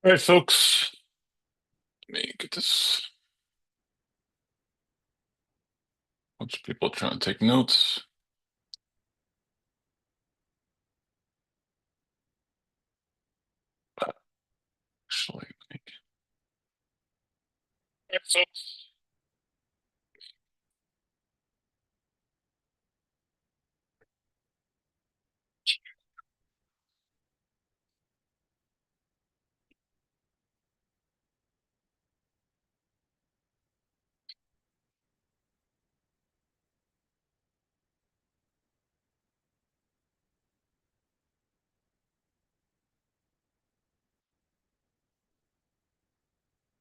All right, folks, let me get this. Bunch of people trying to take notes. Actually, all right, folks.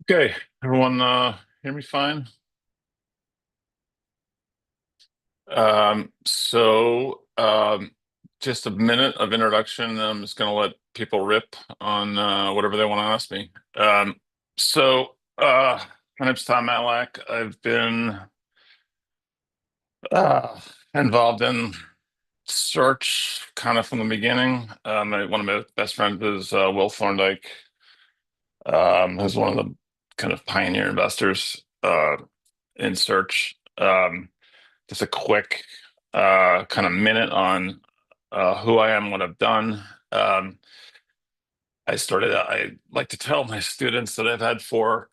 Okay, everyone, hear me fine? Just a minute of introduction, and I'm just going to let people rip on whatever they want to ask me. So, uh, my name's Tom Matlack. I've been uh, involved in search kind of from the beginning. One of my best friends is Will Thorndike, who's one of the kind of pioneer investors in search. Just a quick kind of minute on who I am, what I've done. Um, I like to tell my students that I've had four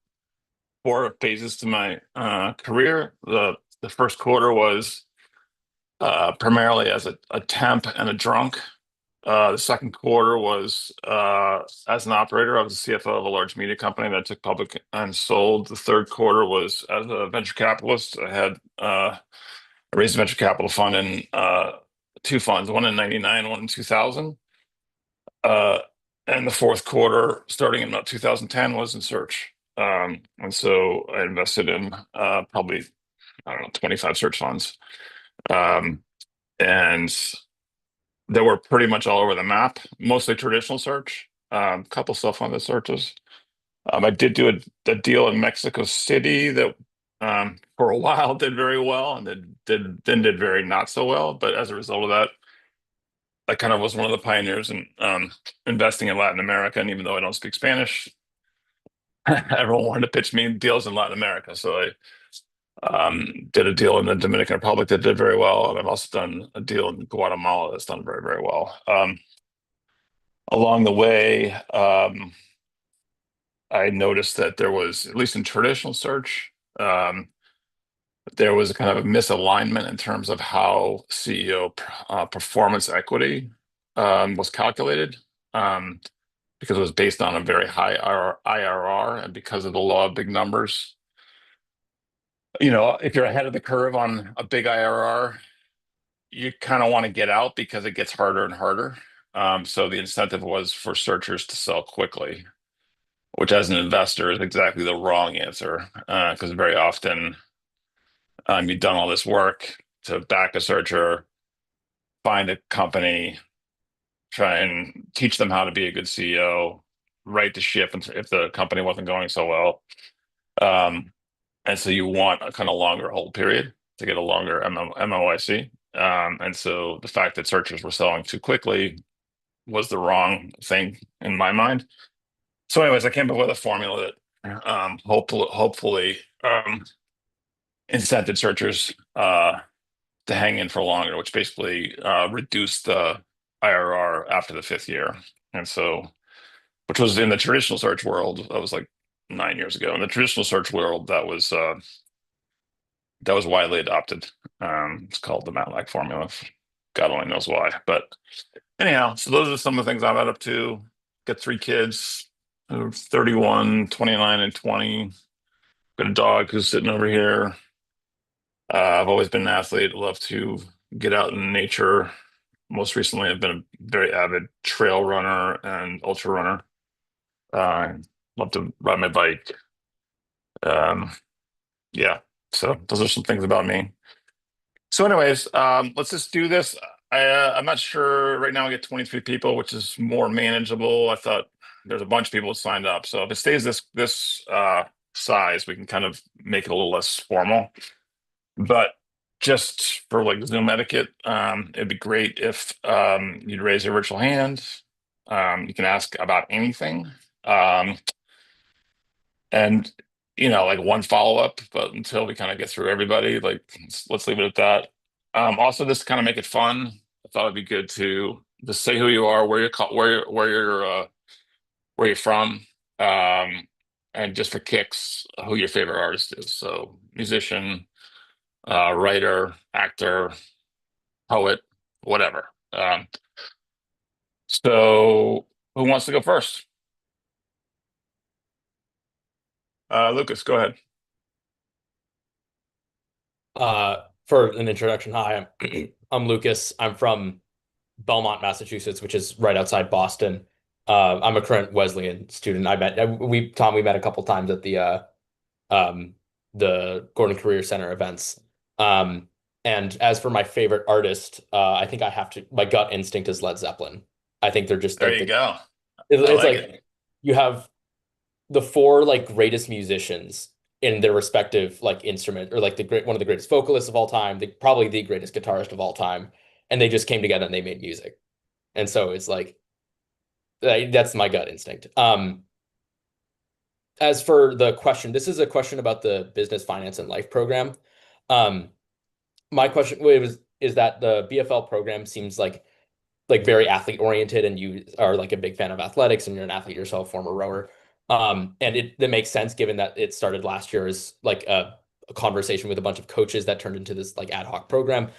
phases to my career. The first quarter was primarily as a temp and a drunk. The second quarter was as an operator. I was the CFO of a large media company that took public and sold. The third quarter was as a venture capitalist. I raised a venture capital fund in two funds, one in '99, one in 2000. Uh, and the fourth quarter, starting in about 2010, was in search. And so I invested in probably, I don't know, 25 search funds. Um, and they were pretty much all over the map, mostly traditional search, a couple self-funded searches. I did do a deal in Mexico City that for a while did very well and then did very not so well. But as a result of that, I kind of was one of the pioneers in investing in Latin America. And even though I don't speak Spanish, everyone wanted to pitch me deals in Latin America. So I did a deal in the Dominican Republic that did very well. And I've also done a deal in Guatemala that's done very, very well. Along the way, I noticed that there was, at least in traditional search, there was a kind of a misalignment in terms of how CEO performance equity was calculated because it was based on a very high IRR and because of the law of big numbers. You know, if you're ahead of the curve on a big IRR, you kind of want to get out because it gets harder and harder. So the incentive was for searchers to sell quickly, which as an investor is exactly the wrong answer because very often you've done all this work to back a searcher, find a company, try and teach them how to be a good CEO, right the ship if the company wasn't going so well. Um, and so you want a kind of longer hold period to get a longer MOIC. And so the fact that searchers were selling too quickly was the wrong thing in my mind. So, anyways, I came up with a formula that hopefully incented searchers to hang in for longer, which basically reduced the IRR after the fifth year. And so, which was in the traditional search world, that was like 9 years ago. In the traditional search world, that was widely adopted. It's called the Matlack formula. God only knows why. But anyhow, so those are some of the things I've had up to. Got three kids, 31, 29, and 20. Got a dog who's sitting over here. I've always been an athlete. Love to get out in nature. Most recently, I've been a very avid trail runner and ultra runner. Uh, love to ride my bike. Um, yeah, so those are some things about me. So, anyways, let's just do this. I'm not sure right now. I get 23 people, which is more manageable. I thought there's a bunch of people that signed up, so if it stays this size, we can kind of make it a little less formal. But just for like Zoom etiquette, it'd be great if you'd raise your virtual hand. You can ask about anything. Um, and like one follow-up, but until we kind of get through everybody, like let's leave it at that. Also, just to kind of make it fun, I thought it'd be good to just say who you are, where you're from, um, and just for kicks, who your favorite artist is. So musician, writer, actor, poet, whatever. So who wants to go first? Lucas, go ahead. For an introduction, hi, I'm Lucas. I'm from Belmont, Massachusetts, which is right outside Boston. I'm a current Wesleyan student. We met a couple times at um, the Gordon Career Center events. Um, and as for my favorite artist, I think I have to. My gut instinct is Led Zeppelin. I think they're just There like you go. I it's like it. like you have the four like greatest musicians in their respective like instrument, or like the great one of the greatest vocalists of all time, probably the greatest guitarist of all time, and they just came together and they made music. And so it's like that's my gut instinct. As for the question, this is a question about the business finance and life program. Um, my question was is that the BFL program seems like very athlete oriented, and you are like a big fan of athletics and you're an athlete yourself, former rower. And that makes sense given that it started last year as like a conversation with a bunch of coaches that turned into this like ad hoc program.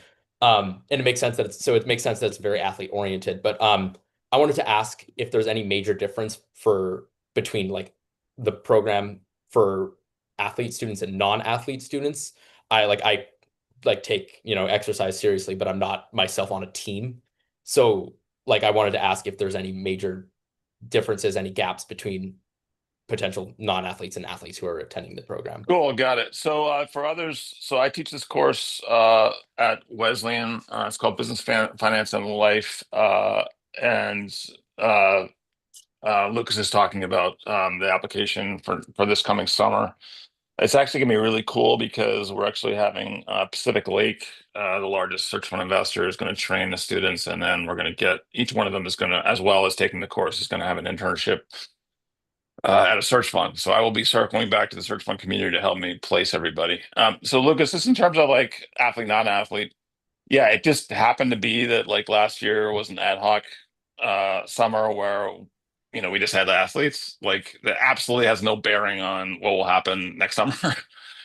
And it makes sense that it makes sense that it's very athlete oriented. But I wanted to ask if there's any major difference for between like the program for athlete students and non-athlete students. I like take, exercise seriously, but I'm not myself on a team. So, like, I wanted to ask if there's any major differences, any gaps between potential non-athletes and athletes who are attending the program. Cool, got it. So for others, so I teach this course at Wesleyan. It's called Finance and Life, and uh, Lucas is talking about the application for this coming summer. It's actually going to be really cool because we're actually having Pacific Lake, the largest search fund investor, is going to train the students, and then we're going to get each one of them is going to, as well as taking the course, is going to have an internship at a search fund. So I will be circling back to the search fund community to help me place everybody. So Lucas, just in terms of like athlete, non-athlete, yeah, it just happened to be that like last year was an ad hoc summer where we just had the athletes. Like that absolutely has no bearing on what will happen next summer.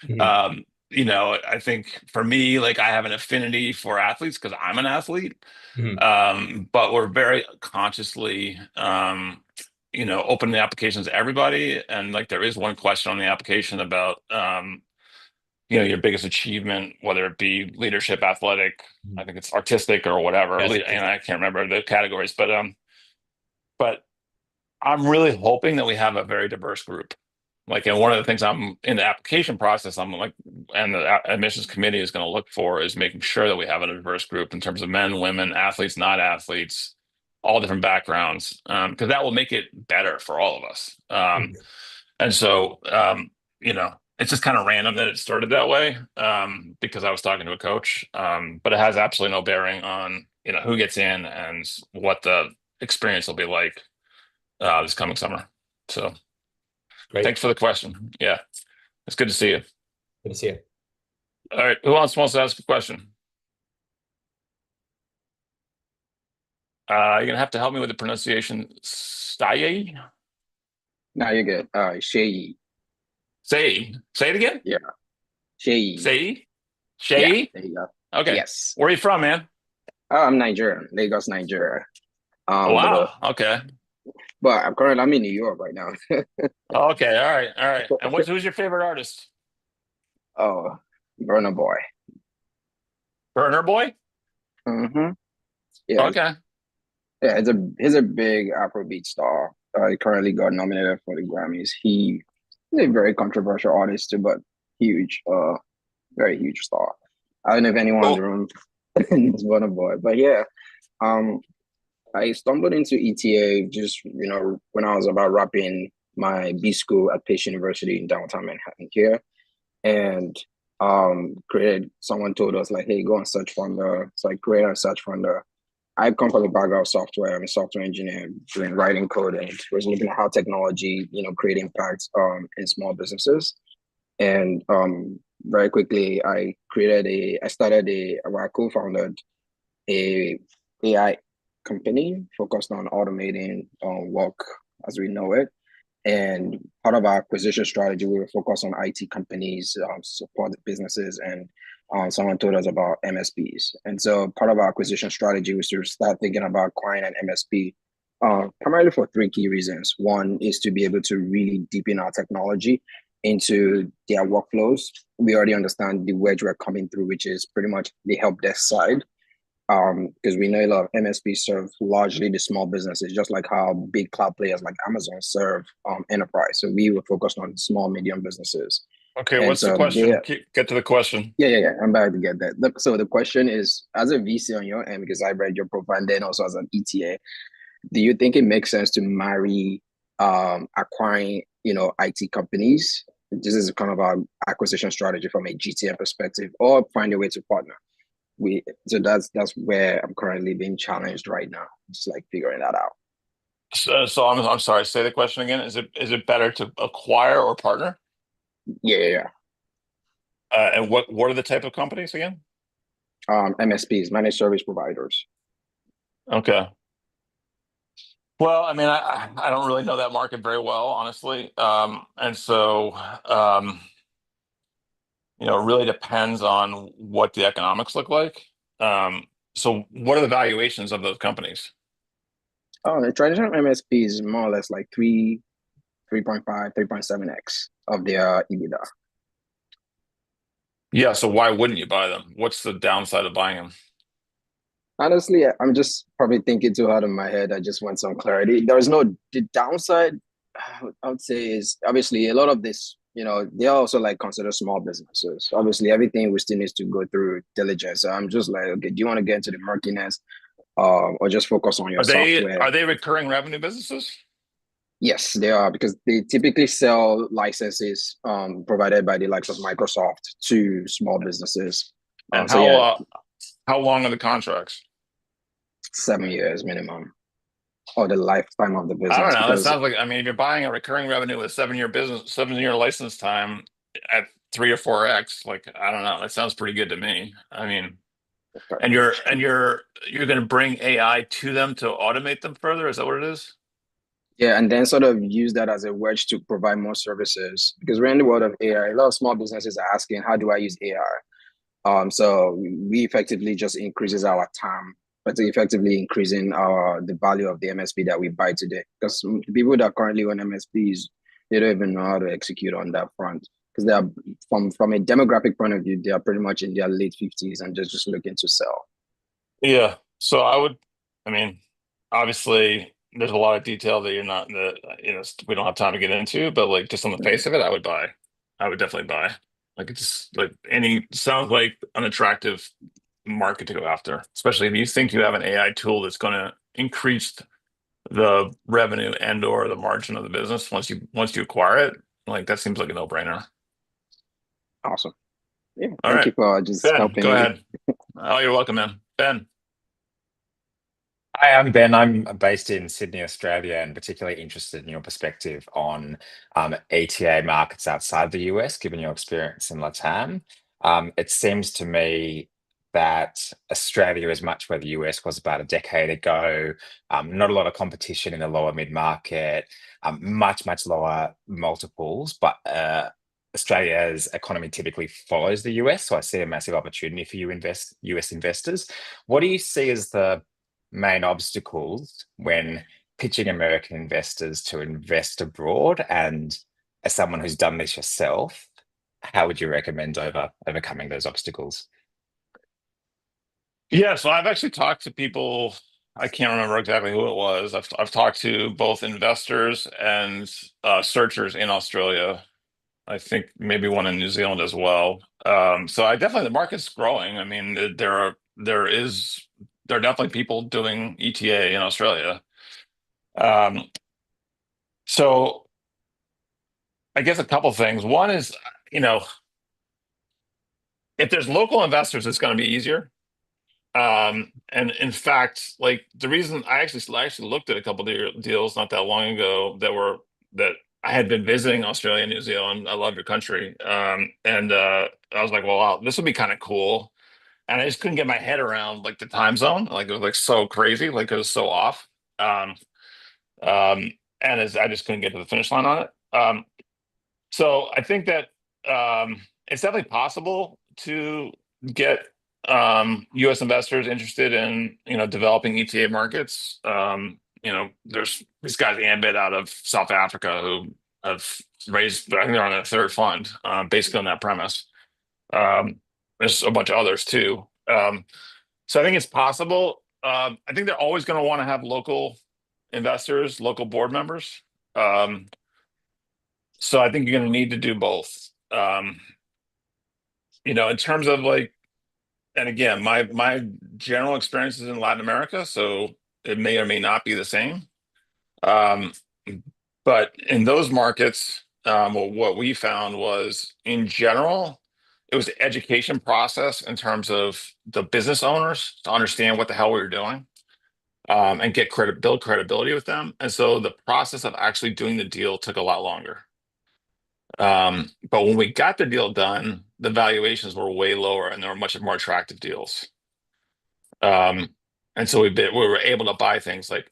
Mhm. um, I think for me, like I have an affinity for athletes because I'm an athlete. Mhm. But we're very consciously open the applications to everybody. And like there is one question on the application about your biggest achievement, whether it be leadership, athletic, I Mhm. think it's artistic or whatever. Yes, And I can't remember the categories, but I'm really hoping that we have a very diverse group. Like, and one of the things I'm in the application process, I'm like, and the admissions committee is going to look for is making sure that we have a diverse group in terms of men, women, athletes, not athletes, all different backgrounds, because that will make it better for all of us. Mhm. And so, it's just kind of random that it started that way, because I was talking to a coach, but it has absolutely no bearing on, who gets in and what the experience will be like this coming summer. So Great. thanks for the question. Yeah, it's good to see you. Good to see you. All right, who else wants to ask a question? You're gonna have to help me with the pronunciation. Say, No, you're good. Shay. say it again. Yeah. Shay. Say, Yeah, Shay. there you go. Okay, Yes. where are you from, man? I'm Nigerian, Lagos, Nigeria. Oh, But wow. Okay. I'm in New York right now. Okay. All right. All right. And who's your favorite artist? Oh, Burner Boy. Burner Boy. Mm-hmm. Yeah, Okay. yeah. He's a big Afrobeat star. He currently got nominated for the Grammys. He's a very controversial artist too, but huge, very huge star. I don't know if anyone in the Cool. room knows Burner Boy, but yeah. Um, I stumbled into ETA just, when I was about wrapping my B school at Pace University in downtown Manhattan here. And created someone told us like, hey, go on search funder. So I created a search funder. I come from a background of software. I'm a software engineer doing writing code and was looking at how technology, create impacts in small businesses. And very quickly, I co-founded a AI company focused on automating work as we know it. And part of our acquisition strategy, we were focused on IT companies, support businesses, and someone told us about MSPs. And so part of our acquisition strategy was to start thinking about acquiring an MSP, primarily for three key reasons. One is to be able to really deepen our technology into their workflows. We already understand the wedge we're coming through, which is pretty much the help desk side, because we know a lot of MSPs serve largely the small businesses, just like how big cloud players like Amazon serve enterprise. So we were focused on small, medium businesses. Okay, And what's the so question? Get to the question. yeah. I'm about to get that. So the question is, as a VC on your end, because I read your profile and then also as an ETA, do you think it makes sense to marry acquiring, IT companies? This is kind of our acquisition strategy from a GTM perspective, or find a way to partner. So that's where I'm currently being challenged right now, just like figuring that out. So I'm sorry. Say the question again. Is it better to acquire or partner? Yeah. And what are the type of companies again? MSPs, managed service providers. Okay. Well, I mean, I don't really know that market very well, honestly. And so it really depends on what the economics look like. So what are the valuations of those companies? Oh, the traditional MSP is more or less like 3.5, 3.7x of their EBITDA. Yeah, so why wouldn't you buy them? What's the downside of buying them? Honestly, I'm just probably thinking too hard in my head. I just want some clarity. The downside, I would say, is obviously a lot of this, they're also like considered small businesses. Obviously, everything we still needs to go through diligence. So I'm just like, okay, do you want to get into the murkiness, or just focus on your Are they software? are they recurring revenue businesses? Yes, they are, because they typically sell licenses provided by the likes of Microsoft to small businesses. And So yeah, how long are the contracts? 7 years minimum, or the lifetime of the I don't business. know. That Because sounds like, I mean, if you're buying a recurring revenue with 7-year license time at 3 or 4x, like, I don't know. That sounds pretty good to me. I mean, and you're going to bring AI to them to automate them further. Is that what it is? yeah, and then sort of use that as a wedge to provide more services. Because we're in the world of AI, a lot of small businesses are asking, how do I use AI? So we effectively just increases our time, but effectively increasing the value of the MSP that we buy today. Because the people that currently own MSPs, they don't even know how to execute on that front. Because they are from a demographic point of view, they are pretty much in their late 50s and just looking to sell. Yeah. So I mean, obviously there's a lot of detail that we don't have time to get into, but like just on the face of it, I would buy. I would definitely buy. Like it's like sounds like an attractive market to go after, especially if you think you have an AI tool that's going to increase the revenue and or the margin of the business once you acquire it. Like that seems like a no-brainer. Awesome. Yeah, All thank right, you for just Ben, helping go me. ahead. Oh, you're welcome, man. Ben. Hi, I'm Ben. I'm based in Sydney, Australia, and particularly interested in your perspective on ETA markets outside the US, given your experience in LATAM. It seems to me that Australia is much where the US was about a decade ago. Not a lot of competition in the lower mid market, much lower multiples, but Australia's economy typically follows the US, so I see a massive opportunity for US investors. What do you see as the main obstacles when pitching American investors to invest abroad? And as someone who's done this yourself, how would you recommend overcoming those obstacles? Yeah, so I've actually talked to people. I can't remember exactly who it was. I've talked to both investors and searchers in Australia. I think maybe one in New Zealand as well. So the market's growing. I mean, there are definitely people doing ETA in Australia. Um, so I guess a couple things. One is, you know, if there's local investors, it's going to be easier. And in fact, like the reason I actually looked at a couple of deals not that long ago that I had been visiting Australia and New Zealand. I love your country. And I was like, well, wow, this would be kind of cool. And I just couldn't get my head around like the time zone. Like it was like so crazy, like it was so off. Um, I just couldn't get to the finish line on it. So I think that it's definitely possible to get U.S. investors interested in developing ETA markets. There's this guy's Ambit out of South Africa who have raised, I think they're on their third fund, basically on that premise. There's a bunch of others too. So I think it's possible. I think they're always going to want to have local investors, local board members. So I think you're going to need to do both. In terms of like, and again, my general experience is in Latin America, so it may or may not be the same. Um, but in those markets, what we found was, in general, it was the education process in terms of the business owners to understand what the hell we were doing, and build credibility with them. And so the process of actually doing the deal took a lot longer. But when we got the deal done, the valuations were way lower and they were much more attractive deals. And so we were able to buy things like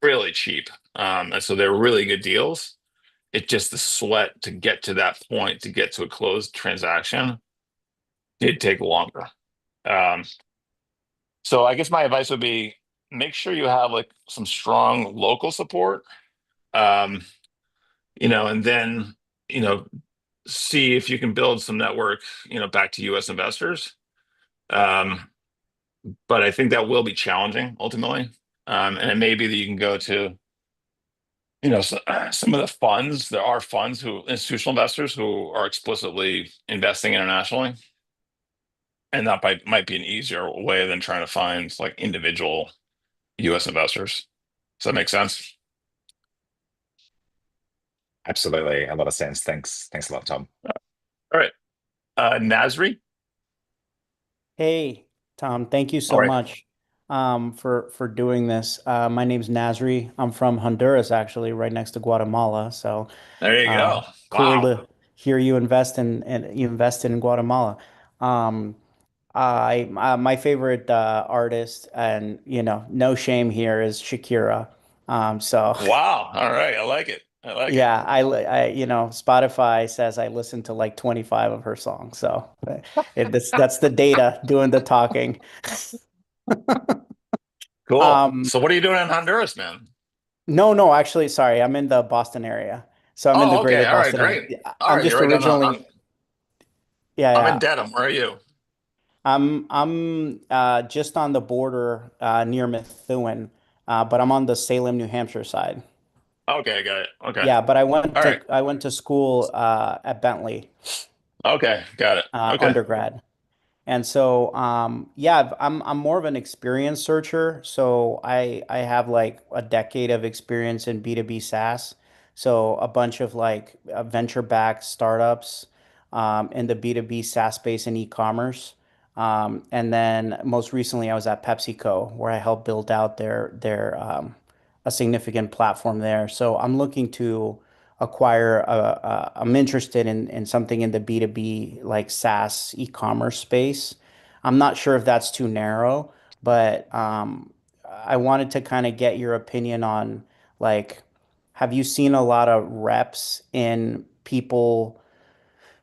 really cheap. And so they're really good deals. It just the sweat to get to that point, to get to a closed transaction, did take longer. Um, so I guess my advice would be make sure you have like some strong local support. Um, and then, you know, see if you can build some network, back to US investors. Um, but I think that will be challenging ultimately. And it may be that you can go to, some of the funds. There are funds institutional investors who are explicitly investing internationally. And that might be an easier way than trying to find like individual US investors. Does that make sense? Absolutely, a lot of sense. Thanks a lot, Tom. All right. Nasri, Hey, Tom, thank you all so right. much for doing this. My name's Nasri. I'm from Honduras, actually, right next to Guatemala. So There you uh, go. cool Wow. to hear you invest and you invested in Guatemala. Um, my favorite artist, and no shame here, is Shakira. So Wow. All right. I like it. I like it. yeah, Spotify says I listen to like 25 of her songs. So that's the data doing the talking. Cool. Um, So what are you doing in Honduras, man? no, actually, sorry, I'm in the Boston area. So I'm in the Oh, greater okay. All right, Boston area. great. Yeah, All I'm right, you're just right originally, yeah, I'm in yeah. Dedham. Where are you? I'm just on the border near Methuen, but I'm on the Salem, New Hampshire side. Okay, got it. Okay. Yeah, but All right. I went to school at Bentley Okay, got it. Okay. undergrad. And so, yeah, I'm more of an experience searcher. So I have like a decade of experience in B2B SaaS. So a bunch of like venture-backed startups in the B2B SaaS space and e-commerce. And then most recently, I was at PepsiCo, where I helped build out their a significant platform there. So I'm looking to acquire I'm interested in something in the B2B like SaaS e-commerce space. I'm not sure if that's too narrow, but I wanted to kind of get your opinion on like, have you seen a lot of reps in people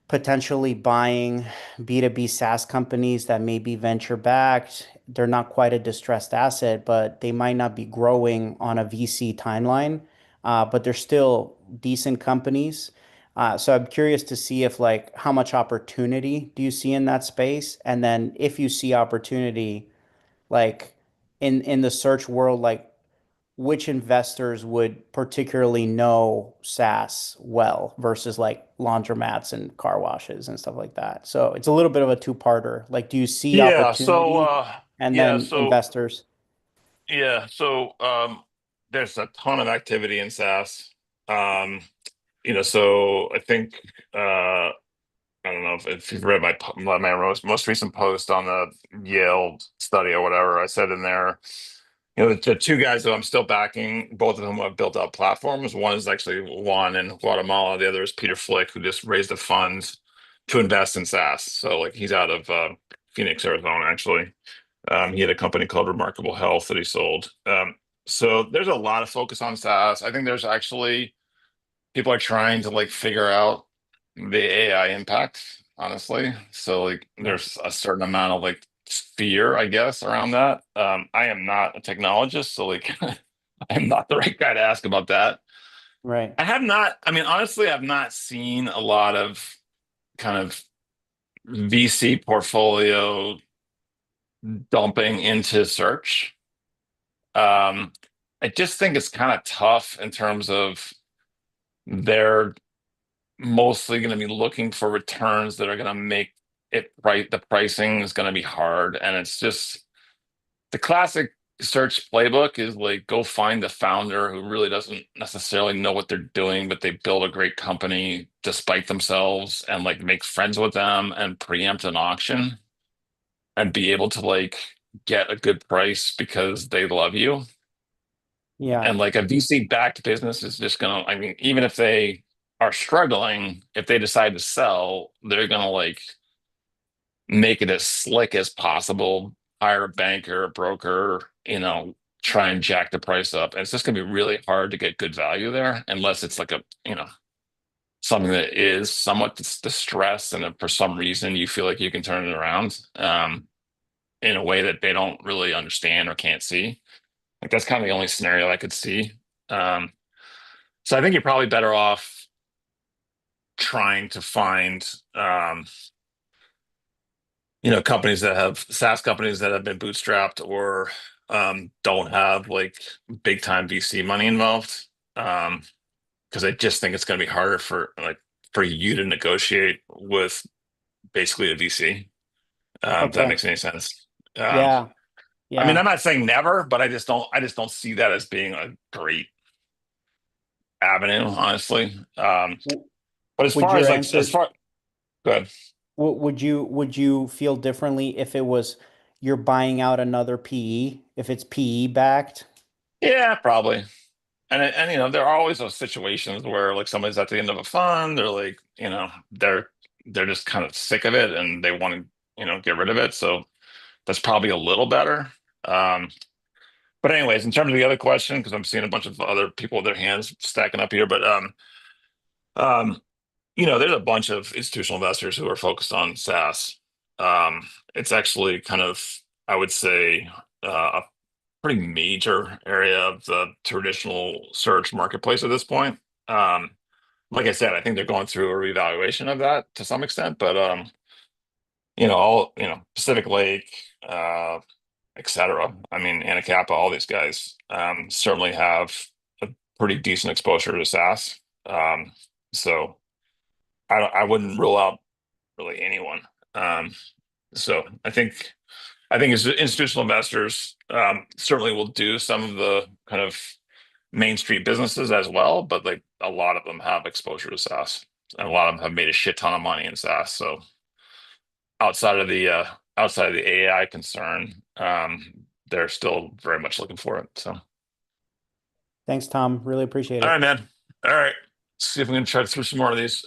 potentially buying B2B SaaS companies that may be venture backed? They're not quite a distressed asset, but they might not be growing on a VC timeline, but they're still decent companies. So I'm curious to see if like how much opportunity do you see in that space? And then if you see opportunity, like in the search world, like which investors would particularly know SaaS well versus like laundromats and car washes and stuff like that. So it's a little bit of a two-parter. Like, do you see Yeah, so opportunity and yeah, then so investors? yeah, so there's a ton of activity in SaaS. So I think uh I don't know if you've read my most recent post on the Yale study or whatever. I said in there, the two guys that I'm still backing, both of whom have built out platforms. One is actually Juan in Guatemala. The other is Peter Flick, who just raised a fund to invest in SaaS. So like he's out of Phoenix, Arizona, actually. He had a company called Remarkable Health that he sold. So there's a lot of focus on SaaS. I think there's actually people are trying to like figure out the AI impact, honestly. So like there's a certain amount of like fear, I guess, around that. I am not a technologist, so like I'm not the right guy to ask about that. Right. I mean, honestly, I've not seen a lot of kind of VC portfolio dumping into search. I just think it's kind of tough in terms of they're mostly going to be looking for returns that are going to make it right. The pricing is going to be hard. And it's just the classic search playbook is like go find the founder who really doesn't necessarily know what they're doing, but they build a great company despite themselves and like make friends with them and preempt an auction and be able to like get a good price because they love you. Yeah. And like a VC backed business is just gonna, I mean, even if they are struggling, if they decide to sell, they're gonna like make it as slick as possible, hire a banker, a broker, try and jack the price up. And it's just gonna be really hard to get good value there unless it's like something that is somewhat distressed and if for some reason you feel like you can turn it around in a way that they don't really understand or can't see. Like that's kind of the only scenario I could see. So I think you're probably better off trying to find, companies that have SaaS companies that have been bootstrapped or don't have like big time VC money involved. Because I just think it's going to be harder for you to negotiate with basically a VC. If that Okay. makes any sense. Yeah. I mean, Yeah. I'm not saying never, but I just don't see that as being a great avenue, honestly. W- But as Would far your as like as answer far good. would you feel differently if it was you're buying out another PE, if it's PE backed? Yeah, probably. And there are always those situations where like somebody's at the end of a fund, or like, they're just kind of sick of it and they want to, get rid of it. So that's probably a little better. Um, but anyways, in terms of the other question, because I'm seeing a bunch of other people with their hands stacking up here, but um, there's a bunch of institutional investors who are focused on SaaS. It's actually kind of, I would say, a pretty major area of the traditional search marketplace at this point. Um, like I said, I think they're going through a reevaluation of that to some extent, but Pacific Lake, et cetera. I mean, Anacapa, all these guys certainly have a pretty decent exposure to SaaS. So I wouldn't rule out really anyone. Um, so I think as institutional investors certainly will do some of the kind of Main Street businesses as well, but like a lot of them have exposure to SaaS, and a lot of them have made a shit ton of money in SaaS. So outside of the AI concern, they're still very much looking for it. So all Thanks, Tom. Really appreciate right, it. man. All right. Let's see if we can try through some more of these.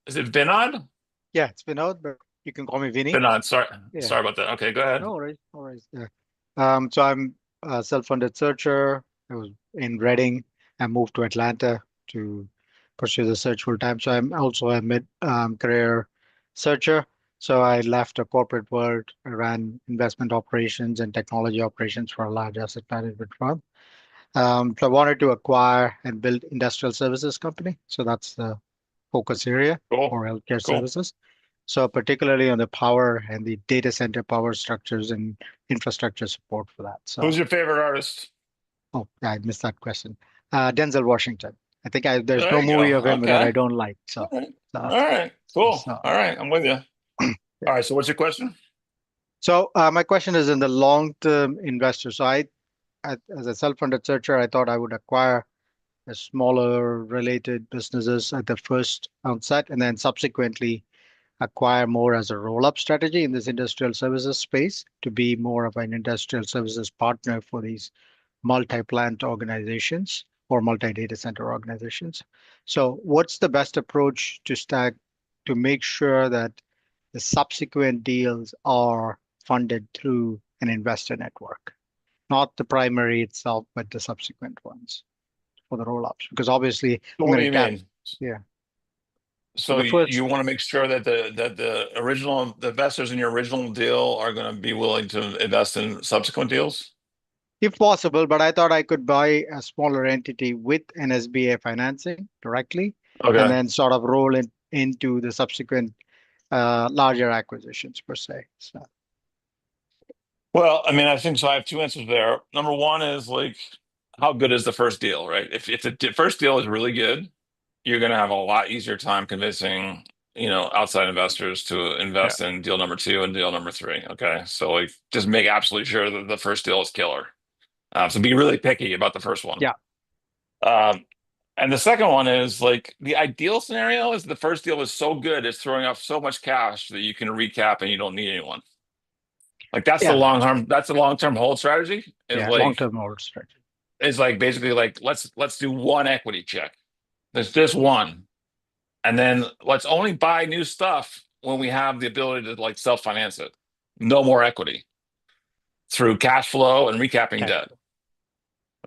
Is it Vinod? Yeah, it's been out, but you can call me Vinny. Vinod, sorry. Yeah. Sorry about that. Okay, go ahead. No worries, no worries. Yeah. So I'm a self-funded searcher. I was in Reading. I moved to Atlanta to pursue the search full time. So I'm also a mid-career searcher. So I left the corporate world. I ran investment operations and technology operations for a large asset management firm. So I wanted to acquire and build industrial services company. So that's the focus area Cool. for healthcare Cool. services. So particularly on the power and the data center power structures and infrastructure support for that. So, Who's your favorite artist? oh, yeah, I missed that question. Denzel Washington. I think there's There no you movie go. of him that I Okay. don't like. All So, right. so, All right. Cool. so, All right. I'm with you. All right. So what's your question? so my question is in the long-term investor. So as a self-funded searcher, I thought I would acquire a smaller related businesses at the first onset, and then subsequently acquire more as a roll-up strategy in this industrial services space to be more of an industrial services partner for these multi-plant organizations or multi-data center organizations. So what's the best approach to stack to make sure that the subsequent deals are funded through an investor network, not the primary itself, but the subsequent ones for the roll-ups? Because obviously I'm What going do to you tap. mean? Yeah. So So the first, you want to make sure that the investors in your original deal are going to be willing to invest in subsequent deals? if possible, but I thought I could buy a smaller entity with an SBA financing directly and Okay. then sort of roll it into the subsequent larger acquisitions per se. So Well, I mean, I think so. I have two answers there. Number one is like, how good is the first deal, right? If the first deal is really good, you're going to have a lot easier time convincing, outside investors to yeah, invest in deal number two and deal number three. Okay. So like just make absolutely sure that the first deal is killer. So be really picky about the first one. yeah, Um, and the second one is like the ideal scenario is the first deal is so good, it's throwing off so much cash that you can recap and you don't need anyone. Like yeah, that's the long-term hold strategy yeah, long-term hold strategy. is like basically like let's do one equity check. There's just one. And then let's only buy new stuff when we have the ability to like self-finance it. No more equity through cash flow and recapping Okay. debt.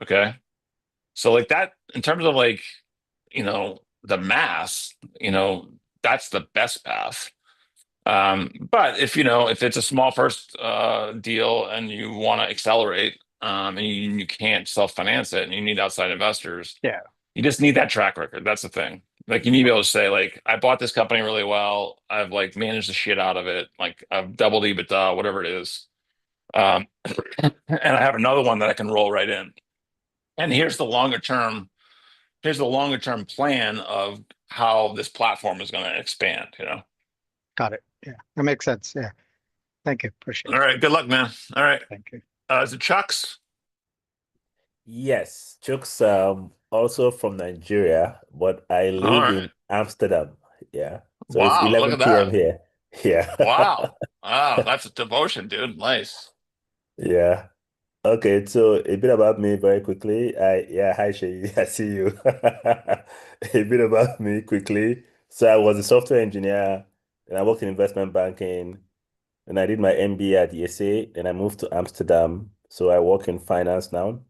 Okay. So like that in terms of like, the mass, that's the best path. But if it's a small first deal and you want to accelerate, and you can't self-finance it and you need outside investors, Yeah. you just need that track record. That's the thing. Like you need to be able to say, like, I bought this company really well. I've like managed the shit out of it. Like I've doubled EBITDA, whatever it is. And I have another one that I can roll right in. And here's the longer term plan of how this platform is going to expand. Got it. Yeah, that makes sense. Yeah. Thank you. Appreciate All it. right, good luck, man. All right. Thank you. Is it Chuck's? Yes, Chuck's also from Nigeria, but I All live right. in Amsterdam. Yeah. So it's Wow, look at 11 p.m. that. here. Yeah. Wow. Wow, that's a devotion, dude. Nice. Yeah. Okay, so a bit about me very quickly. Hi Shay, I see you. A bit about me quickly. So I was a software engineer and I worked in investment banking and I did my MBA at ESA, then I moved to Amsterdam. So I work in finance now.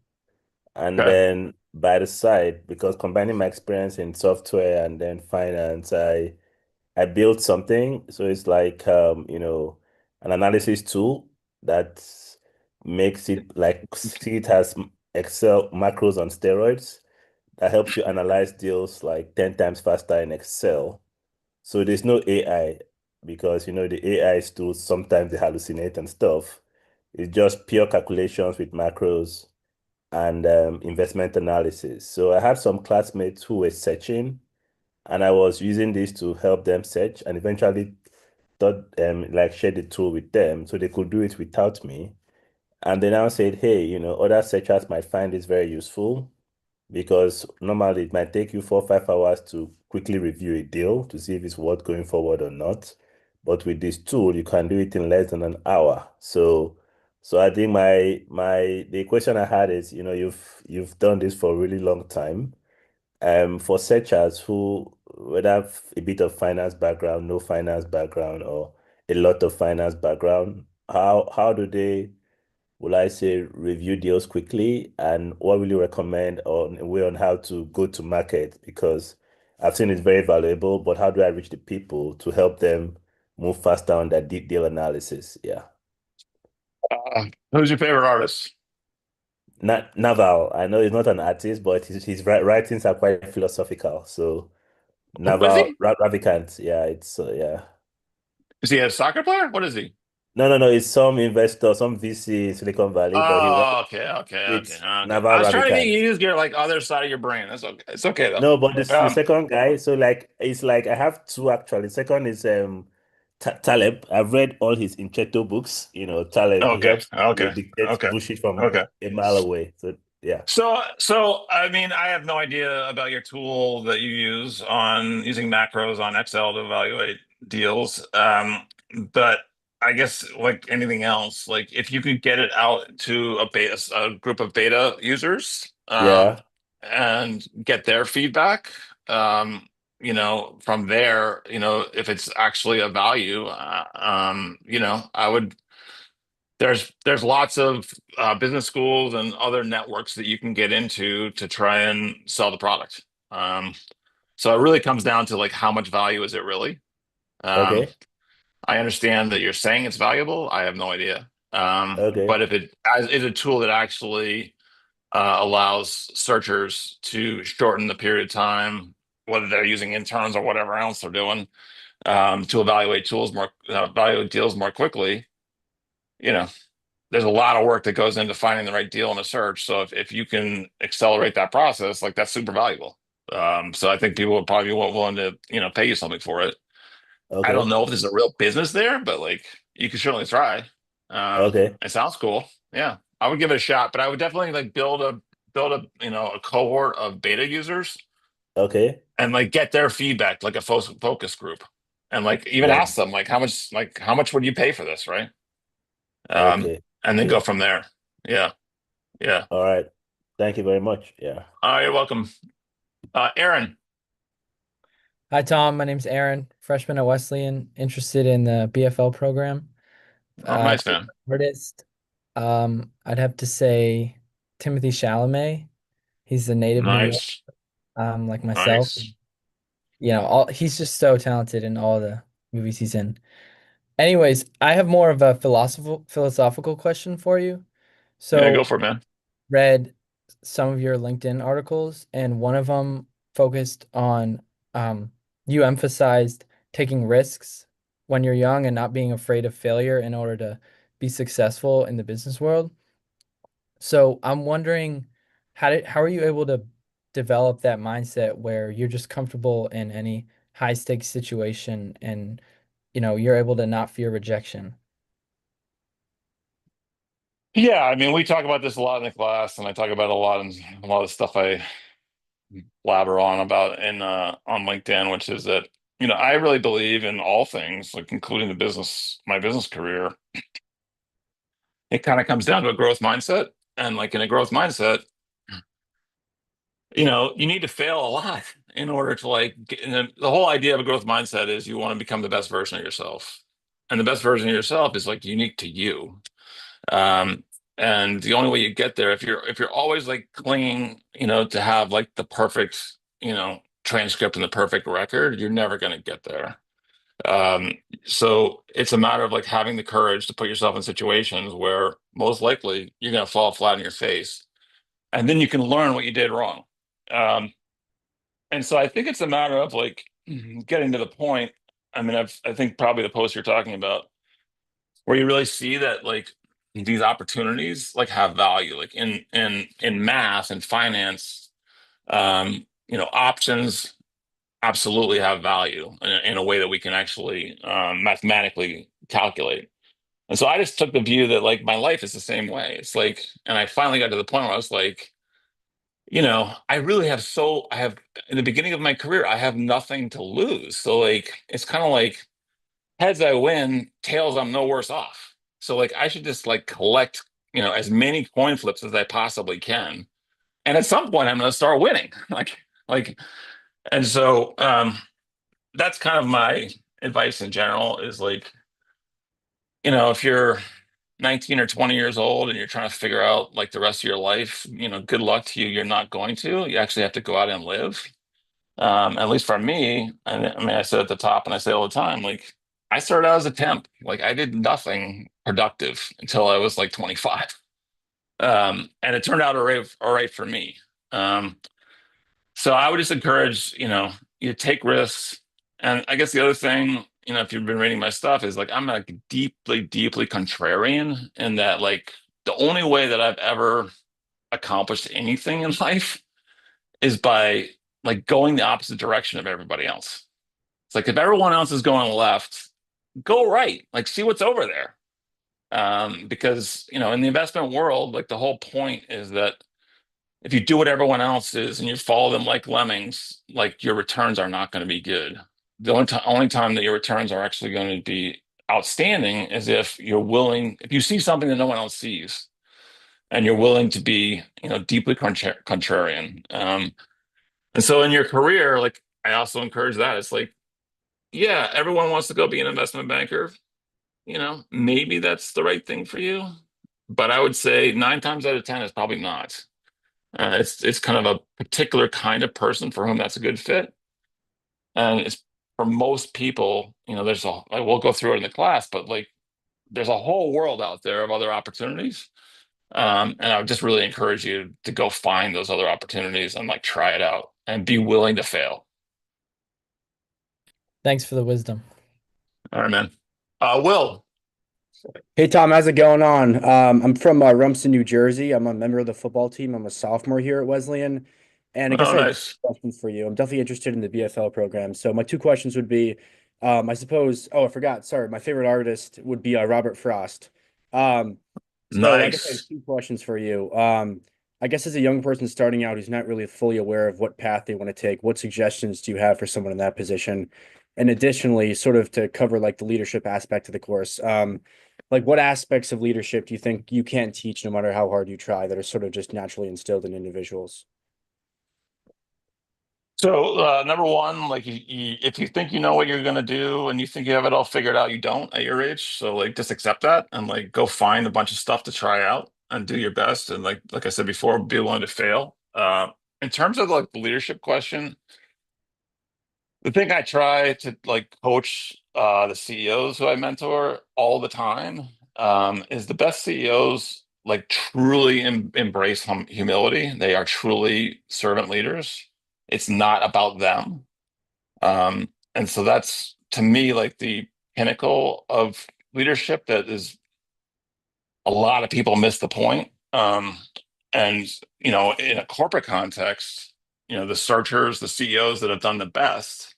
And Okay. then by the side, because combining my experience in software and then finance, I built something. So it's like an analysis tool that makes it like see it as Excel macros on steroids that helps you analyze deals like 10 times faster in Excel. So there's no AI because the AI tools sometimes they hallucinate and stuff. It's just pure calculations with macros and investment analysis. So I had some classmates who were searching, and I was using this to help them search, and eventually thought like share the tool with them so they could do it without me. And they now said, hey, other searchers might find this very useful because normally it might take you 4 or 5 hours to quickly review a deal to see if it's worth going forward or not. But with this tool, you can do it in less than an hour. So I think the question I had is, you've done this for a really long time. For searchers who whether have a bit of finance background, no finance background, or a lot of finance background, how do they will I say review deals quickly, and what will you recommend on a way on how to go to market? Because I've seen it's very valuable, but how do I reach the people to help them move faster on that deep deal analysis? Yeah. Who's your favorite artist? Naval, I know he's not an artist, but his writings are quite philosophical. So Who is Naval he? Ravikant, yeah, it's yeah. Is he a soccer player? What is he? No, it's some investor, some VC in Silicon Valley, but he writes Oh, okay, okay, okay, it's okay. Naval I was trying to think you Ravikant. use your like other side of your brain. That's okay. It's okay though. No, but this the Um, second guy. So like it's like I have two actually. Second is Taleb. I've read all his Incesto books. Taleb he okay, helps okay, dictate okay, bullshit from okay. a mile away. So yeah. So I mean, I have no idea about your tool that you use on using macros on Excel to evaluate deals. But I guess like anything else, like if you could get it out to a group of beta users, Yeah. and get their feedback, from there, if it's actually a value, I would. There's lots of business schools and other networks that you can get into to try and sell the product. So it really comes down to like how much value is it really? Um, Okay. I understand that you're saying it's valuable. I have no idea. Okay. But if it is a tool that actually allows searchers to shorten the period of time, whether they're using interns or whatever else they're doing, to evaluate deals more quickly, you know, there's a lot of work that goes into finding the right deal in a search. So if you can accelerate that process, like that's super valuable. So I think people would probably be willing to, pay you something for it. I don't Okay. know if there's a real business there, but like you could certainly try. Okay. It sounds cool. Yeah, I would give it a shot, but I would definitely like build a a cohort of beta users Okay. and like get their feedback, like a focus group, and like even Yeah. ask them like how much would you pay for this, right? Um, Okay. and then go Okay. from there. Yeah, yeah. All right. Thank you very much. Yeah. You're welcome. Aaron. Hi, Tom. My name's Aaron, freshman at Wesleyan, interested in the BFL program. Oh, nice man. Artist, I'd have to say Timothy Chalamet. He's a native New York, Nice, like myself. nice. He's just so talented in all the movies he's in. Anyways, I have more of a philosophical question for you. Yeah, go So, for it, man. read some of your LinkedIn articles, and one of them focused on you emphasized taking risks when you're young and not being afraid of failure in order to be successful in the business world. So I'm wondering how are you able to develop that mindset where you're just comfortable in any high stakes situation and you're able to not fear rejection? Yeah, I mean, we talk about this a lot in the class, and I talk about it a lot of stuff I blabber on about in on LinkedIn, which is that I really believe in all things, like including my business career. It kind of comes down to a growth mindset, and like in a growth mindset, you need to fail a lot in order to like and the whole idea of a growth mindset is you want to become the best version of yourself, and the best version of yourself is like unique to you. Um, and the only way you get there, if you're always like clinging, to have like the perfect, transcript and the perfect record, you're never going to get there. Um, so it's a matter of like having the courage to put yourself in situations where most likely you're going to fall flat on your face, and then you can learn what you did wrong. Um, and so I think it's a matter of like getting to the point. I mean, I think probably the post you're talking about where you really see that like these opportunities like have value, like in math and finance, options absolutely have value in a way that we can actually mathematically calculate. And so I just took the view that like my life is the same way. It's like, and I finally got to the point where I was like, I have in the beginning of my career, I have nothing to lose. So like, it's kind of like heads I win, tails I'm no worse off. So like I should just like collect, as many coin flips as I possibly can. And at some point I'm gonna start winning. like and so that's kind of my advice in general is like, if you're 19 or 20 years old and you're trying to figure out like the rest of your life, good luck to you. You're not going to. You actually have to go out and live. At least for me, and I mean, I said at the top, and I say all the time, like I started out as a temp. Like I did nothing productive until I was like 25, and it turned out all right for me. Um, so I would just encourage, you take risks. And I guess the other thing, if you've been reading my stuff, is like I'm like deeply, deeply contrarian in that like the only way that I've ever accomplished anything in life is by like going the opposite direction of everybody else. It's like if everyone else is going left, go right. Like see what's over there. Because in the investment world, like the whole point is that if you do what everyone else is and you follow them like lemmings, like your returns are not going to be good. the only time that your returns are actually going to be outstanding is if if you see something that no one else sees, and you're willing to be, deeply contrarian. And so in your career, like I also encourage that. It's like, yeah, everyone wants to go be an investment banker. Maybe that's the right thing for you, but I would say 9 times out of 10 it's probably not. It's kind of a particular kind of person for whom that's a good fit, and it's for most people. We'll go through it in the class, but like there's a whole world out there of other opportunities. And I would just really encourage you to go find those other opportunities and like try it out and be willing to fail. Thanks for the wisdom. All right, man. Will. Hey Tom, how's it going on? I'm from Rumson, New Jersey. I'm a member of the football team. I'm a sophomore here at Wesleyan, and I guess Oh, I have nice. two questions for you. I'm definitely interested in the BFL program. So my two questions would be, I suppose. Oh, I forgot. Sorry, my favorite artist would be Robert Frost. So I guess I have Nice. two questions for you. I guess as a young person starting out who's not really fully aware of what path they want to take, what suggestions do you have for someone in that position? And additionally, sort of to cover like the leadership aspect of the course, like what aspects of leadership do you think you can't teach no matter how hard you try that are sort of just naturally instilled in individuals? So, number one, like if you think you know what you're gonna do and you think you have it all figured out, you don't at your age. So, like, just accept that and like go find a bunch of stuff to try out and do your best. And like I said before, be willing to fail. In terms of like the leadership question, the thing I try to like coach the CEOs who I mentor all the time is the best CEOs like truly embrace humility. They are truly servant leaders. It's not about them. And so that's to me like the pinnacle of leadership that is a lot of people miss the point. And in a corporate context, the searchers, the CEOs that have done the best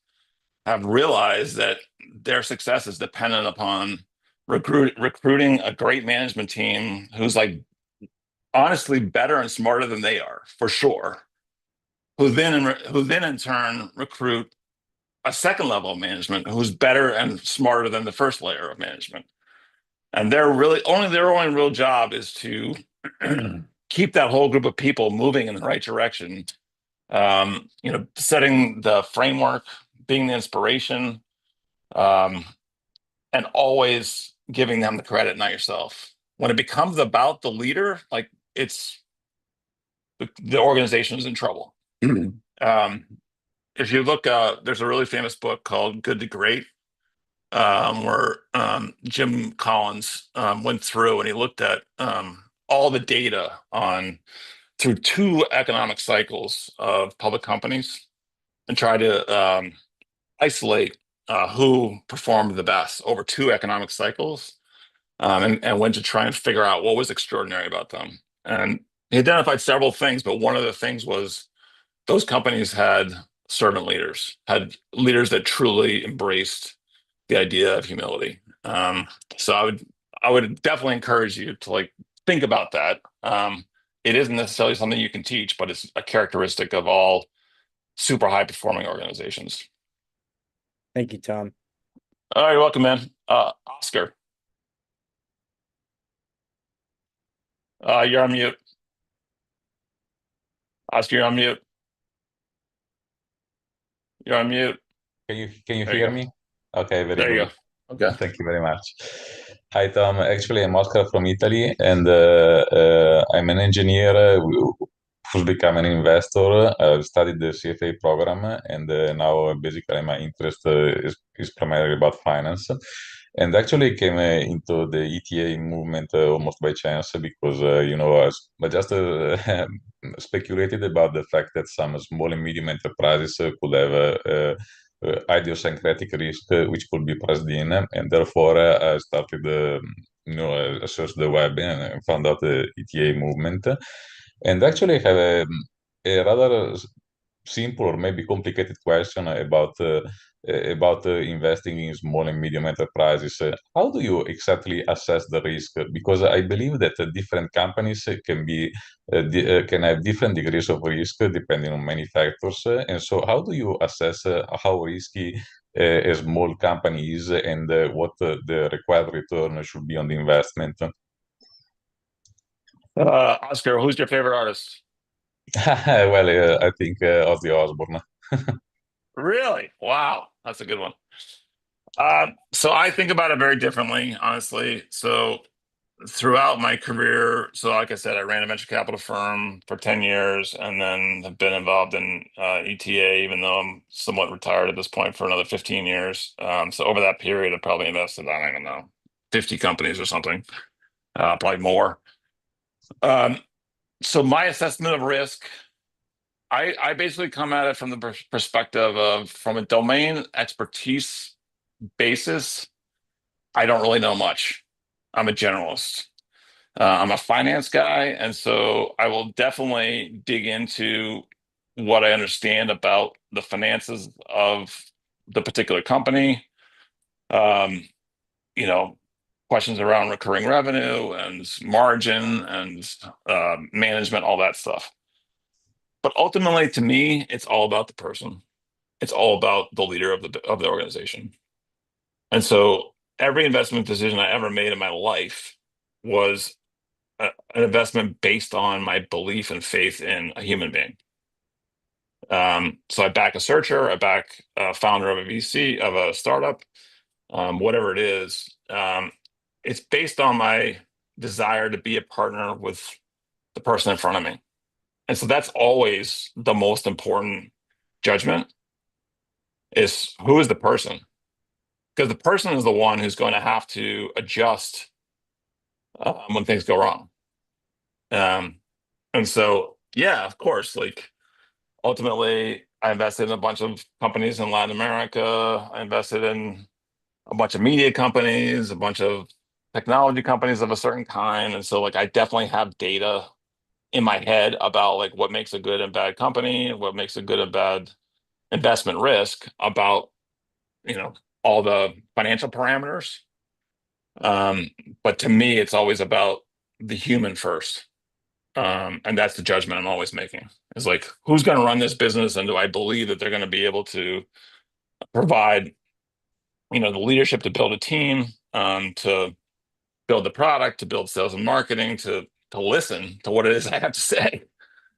have realized that their success is dependent upon recruiting a great management team who's like honestly better and smarter than they are, for sure. Who then in turn recruit a second level of management who's better and smarter than the first layer of management. And their only real job is to keep that whole group of people moving in the right direction. Setting the framework, being the inspiration, and always giving them the credit, not yourself. When it becomes about the leader, like the organization is in trouble. If you look, there's a really famous book called Good to Great, where Jim Collins went through and he looked at all the data through 2 economic cycles of public companies and tried to isolate who performed the best over 2 economic cycles, and went to try and figure out what was extraordinary about them. And he identified several things, but one of the things was those companies had servant leaders, had leaders that truly embraced the idea of humility. So I would definitely encourage you to like think about that. It isn't necessarily something you can teach, but it's a characteristic of all super high performing organizations. Thank you, Tom. All right, you're welcome, man. Oscar, you're on mute. Oscar, you're on mute. You're on mute. Can you There you hear go. me? Okay, very There you good. go. Okay. Thank you very much. Hi, Tom. Actually, I'm Oscar from Italy, and I'm an engineer who's become an investor. I've studied the CFA program, and now basically my interest is primarily about finance. And actually came into the ETA movement almost by chance because, I just speculated about the fact that some small and medium enterprises could have idiosyncratic risk which could be priced in, and therefore I started, I searched the web and found out the ETA movement, and actually I have a rather simple or maybe complicated question about investing in small and medium enterprises. How do you exactly assess the risk? Because I believe that different companies can have different degrees of risk depending on many factors. And so, how do you assess how risky a small company is and what the required return should be on the investment. Oscar, who's your favorite artist? Well, I think Ozzy Osbourne. Really? Wow, that's a good one. So I think about it very differently, honestly. So throughout my career, so like I said, I ran a venture capital firm for 10 years and then have been involved in ETA, even though I'm somewhat retired at this point, for another 15 years. So over that period, I've probably invested, I don't know, 50 companies or something, probably more. So my assessment of risk, I basically come at it from the perspective of, from a domain expertise basis, I don't really know much. I'm a generalist. I'm a finance guy, and so I will definitely dig into what I understand about the finances of the particular company. Um, you know, questions around recurring revenue and margin and management, all that stuff. But ultimately, to me, it's all about the person. It's all about the leader of the organization. And so every investment decision I ever made in my life was an investment based on my belief and faith in a human being. So I back a searcher, I back a founder of a VC, of a startup, whatever it is. It's based on my desire to be a partner with the person in front of me. And so that's always the most important judgment, is who is the person? Because the person is the one who's going to have to adjust when things go wrong. And so, yeah, of course, like ultimately, I invested in a bunch of companies in Latin America. I invested in a bunch of media companies, a bunch of technology companies of a certain kind. And so, like, I definitely have data in my head about like what makes a good and bad company, what makes a good and bad investment risk, about, you know, all the financial parameters. But to me, it's always about the human first. And that's the judgment I'm always making. Is like, who's going to run this business, and do I believe that they're going to be able to provide, the leadership to build a team, to build the product, to build sales and marketing, to listen to what it is I have to say,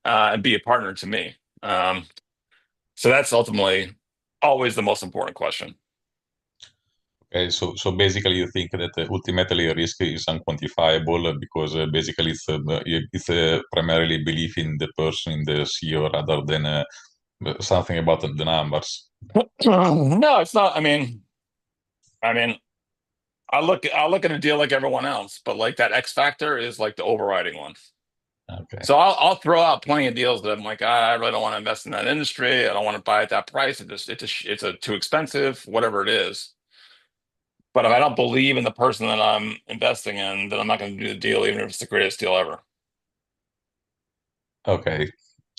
and be a partner to me. So that's ultimately always the most important question. Okay, so basically you think that ultimately risk is unquantifiable because basically it's primarily belief in the person, in the CEO, rather than something about the numbers. No, it's not. I mean, I'll look at a deal like everyone else, but like that X factor is like the overriding one. Okay. So I'll throw out plenty of deals that I'm like, I really don't want to invest in that industry. I don't want to buy at that price. It's too expensive, whatever it is. But if I don't believe in the person that I'm investing in, then I'm not going to do the deal, even if it's the greatest deal ever. Okay.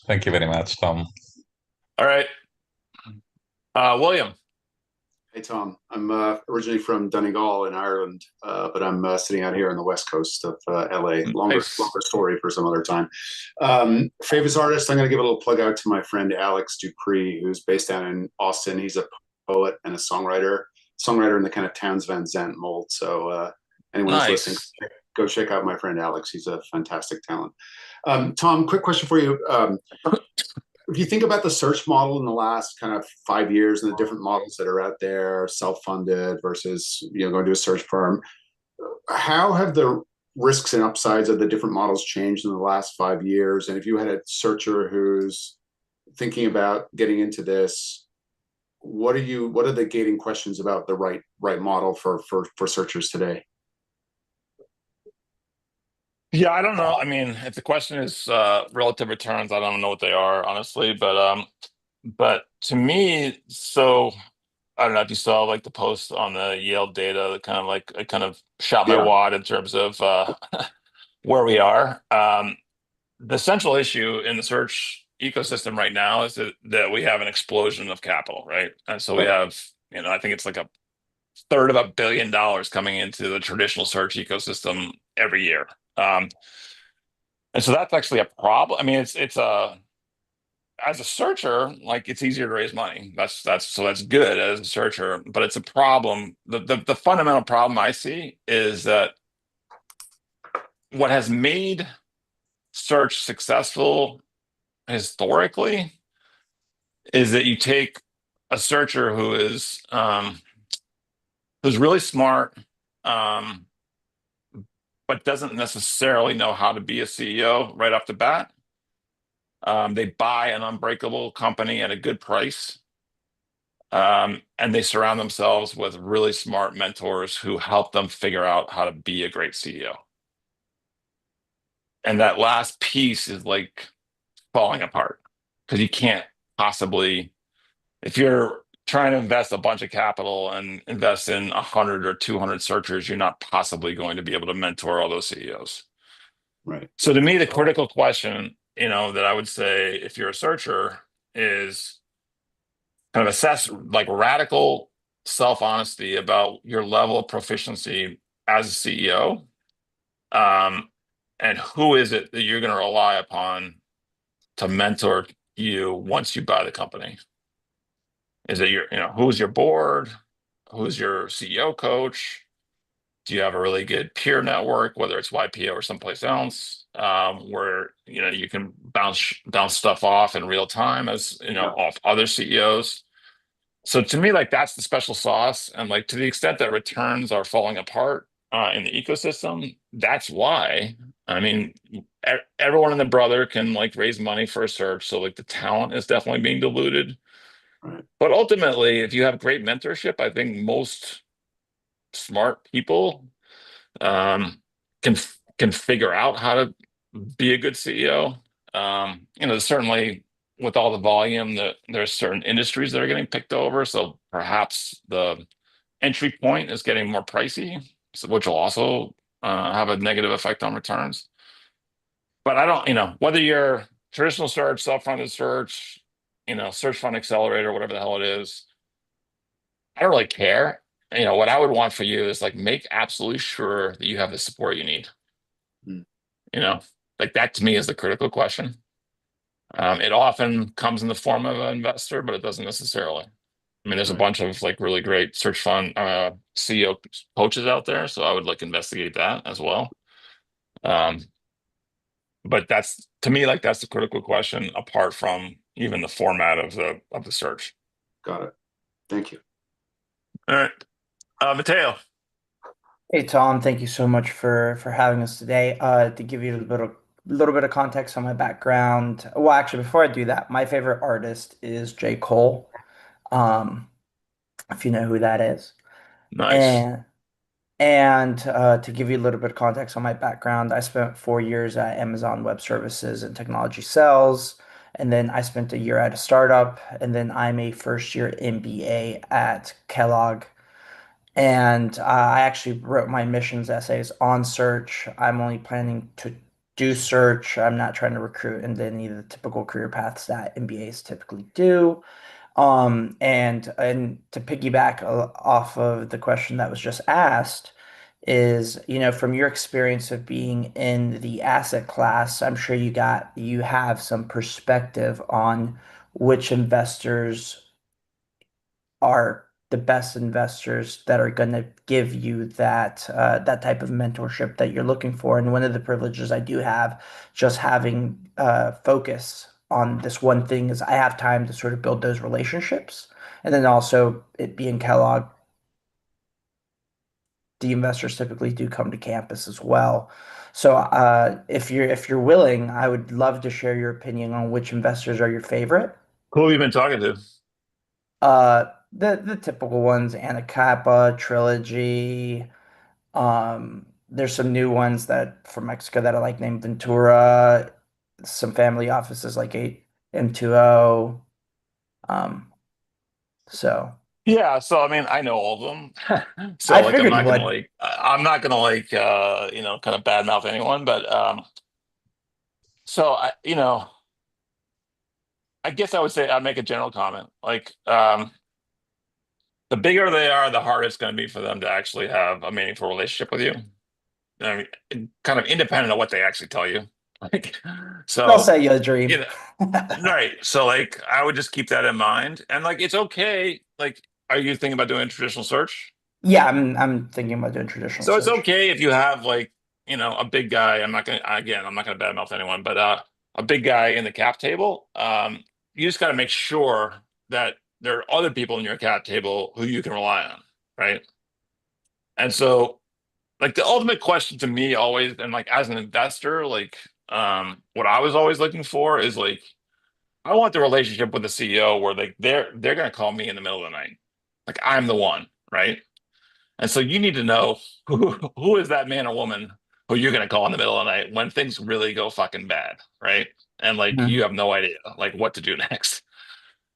Thank you very much, Tom. All right. William. Hey, Tom. I'm originally from Donegal in Ireland, but I'm sitting out here on the west coast of LA. Longer story for some other time. Favorite artist, I'm going to give a little plug out to my friend Alex Dupree, who's based down in Austin. He's a poet and a songwriter in the kind of Townes Van Zandt mold. So anyone who's listening, go check out my friend Alex. He's a fantastic talent. Tom, quick question for you. If you think about the search model in the last kind of 5 years and the different models that are out there, self-funded versus going to a search firm, how have the risks and upsides of the different models changed in the last 5 years? And if you had a searcher who's thinking about getting into this, what are the gating questions about the right model for searchers today? Yeah, I don't know. I mean, if the question is relative returns, I don't know what they are, honestly. But to me, so I don't know if you saw like the post on the Yale data that kind of like I kind of shot my wad in terms of where we are. The central issue in the search ecosystem right now is that we have an explosion of capital, right? And so we have, I think it's like a third of $1 billion coming into the traditional search ecosystem every year. And so that's actually a problem. I mean, it's a as a searcher, like it's easier to raise money. That's good as a searcher, but it's a problem. The fundamental problem I see is that what has made search successful historically is that you take a searcher who's really smart, um, but doesn't necessarily know how to be a CEO right off the bat. They buy an unbreakable company at a good price. And they surround themselves with really smart mentors who help them figure out how to be a great CEO. And that last piece is like falling apart because you can't possibly, if you're trying to invest a bunch of capital and invest in 100 or 200 searchers, you're not possibly going to be able to mentor all those CEOs. Right. So to me, the critical question, that I would say if you're a searcher is kind of assess like radical self-honesty about your level of proficiency as a CEO. And who is it that you're going to rely upon to mentor you once you buy the company? Is it who's your board? Who's your CEO coach? Do you have a really good peer network, whether it's YPO or someplace else, where you can bounce stuff off in real time as off other CEOs? So to me, like that's the special sauce, and like to the extent that returns are falling apart in the ecosystem, that's why. I mean, everyone and their brother can like raise money for a search, so like the talent is definitely being diluted. Right. But ultimately, if you have great mentorship, I think most smart people um, can figure out how to be a good CEO. Certainly with all the volume, that there's certain industries that are getting picked over, so perhaps the entry point is getting more pricey, which will also have a negative effect on returns. But I don't, whether you're traditional search, self-funded search, search fund accelerator, whatever the hell it is, I don't really care. What I would want for you is like make absolutely sure that you have the support you need. Mm. Like that to me is the critical question. It often comes in the form of an investor, but it doesn't necessarily. I mean, there's a Right. bunch of like really great search fund CEO coaches out there, so I would like investigate that as well. But that's to me like that's the critical question, apart from even the format of the search. Got it. Thank you. All right, Matteo. Hey Tom, thank you so much for having us today. To give you a little bit of context on my background. Well, actually, before I do that, my favorite artist is J. Cole. Um, if you know who that is. Nice. And to give you a little bit of context on my background, I spent 4 years at Amazon Web Services and technology sales, and then I spent a year at a startup, and then I'm a first year MBA at Kellogg. And I actually wrote my missions essays on search. I'm only planning to do search. I'm not trying to recruit into any of the typical career paths that MBAs typically do. And to piggyback off of the question that was just asked is, from your experience of being in the asset class, I'm sure you have some perspective on which investors are the best investors that are going to give you that type of mentorship that you're looking for. And one of the privileges I do have, just having focus on this one thing, is I have time to sort of build those relationships. And then also it being Kellogg, the investors typically do come to campus as well. So if you're willing, I would love to share your opinion on which investors are your favorite. Who have you been talking to? The typical ones, Anacapa, Trilogy. There's some new ones that from Mexico that I like named Ventura. Some family offices like M2O. Um, so Yeah, so I mean, I know all of them. So I like I'm figured you not gonna would. like kind of badmouth anyone, but so I guess I would say I'd make a general comment. Like the bigger they are, the harder it's gonna be for them to actually have a meaningful relationship with you. I mean, kind of independent of what they actually tell you. Like, I'll so, say you a dream. you know, right. So like, I would just keep that in mind. And like, it's okay. Like, are you thinking about doing a traditional search? Yeah, I'm thinking about doing traditional So it's search. okay if you have like, a big guy. I'm not gonna badmouth anyone, but a big guy in the cap table. You just got to make sure that there are other people in your cap table who you can rely on, right? And so, like the ultimate question to me always, and like as an investor, like what I was always looking for is like I want the relationship with the CEO where like they're gonna call me in the middle of the night, like I'm the one, right? And so you need to know who is that man or woman who you're gonna call in the middle of the night when things really go fucking bad, right? And like Mhm. you have no idea like what to do next.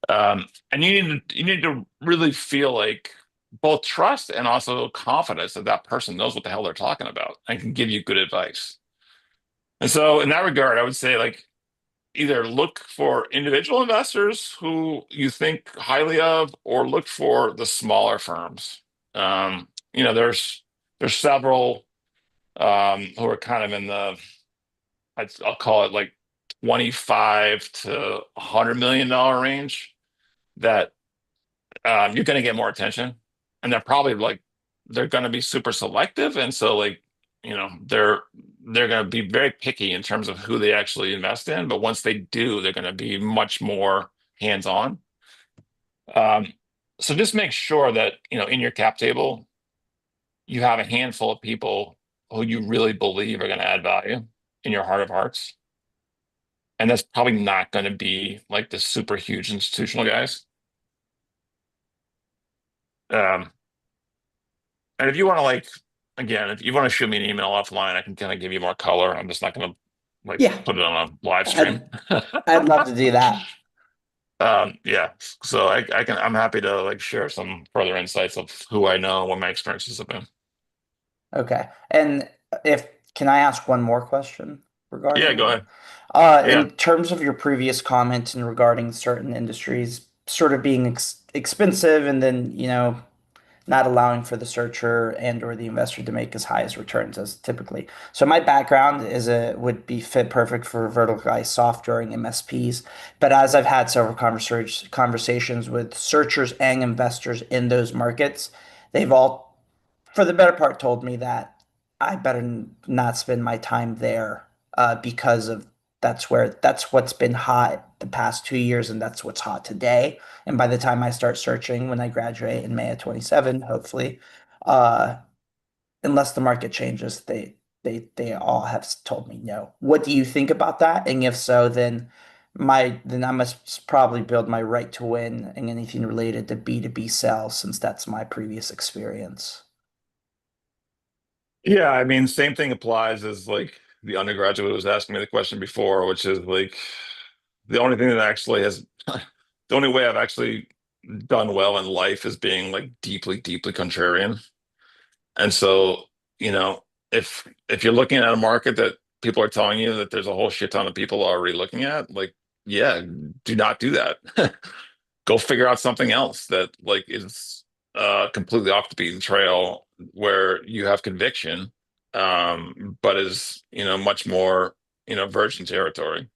And you need to really feel like both trust and also confidence that that person knows what the hell they're talking about and can give you good advice. And so in that regard, I would say like either look for individual investors who you think highly of, or look for the smaller firms. There's several who are kind of in the I'll call it like 25 to $100 million range that you're going to get more attention, and they're probably like they're going to be super selective, and so like they're going to be very picky in terms of who they actually invest in. But once they do, they're going to be much more hands-on. Um, so just make sure that in your cap table you have a handful of people who you really believe are going to add value in your heart of hearts, and that's probably not going to be like the super huge institutional guys. Um, And if you want to again, if you want to shoot me an email offline, I can kind of give you more color. I'm just not going to like Yeah, put it on a live stream. I'd love to do that. Yeah. So I'm happy to like share some further insights of who I know and what my experiences have been. Okay. And if can I ask one more question regarding Yeah, go that? ahead. Yeah. In terms of your previous comment and regarding certain industries sort of being expensive and then, not allowing for the searcher and or the investor to make as high as returns as typically. So my background would be fit perfect for verticalized software and MSPs. But as I've had several conversations with searchers and investors in those markets, they've all for the better part told me that I better not spend my time there because of that's what's been hot the past 2 years and that's what's hot today. And by the time I start searching when I graduate in May of 27, hopefully, uh, unless the market changes, they all have told me no. What do you think about that? And if so, then I must probably build my right to win in anything related to B2B sales since that's my previous experience. Yeah, I mean, same thing applies as like the undergraduate was asking me the question before, which is like the only thing that actually has the only way I've actually done well in life is being like deeply, deeply contrarian. And so, you know, if you're looking at a market that people are telling you that there's a whole shit ton of people already looking at, like, yeah, do not do that. Go figure out something else that like is completely off the beaten trail where you have conviction, but is, much more, virgin territory,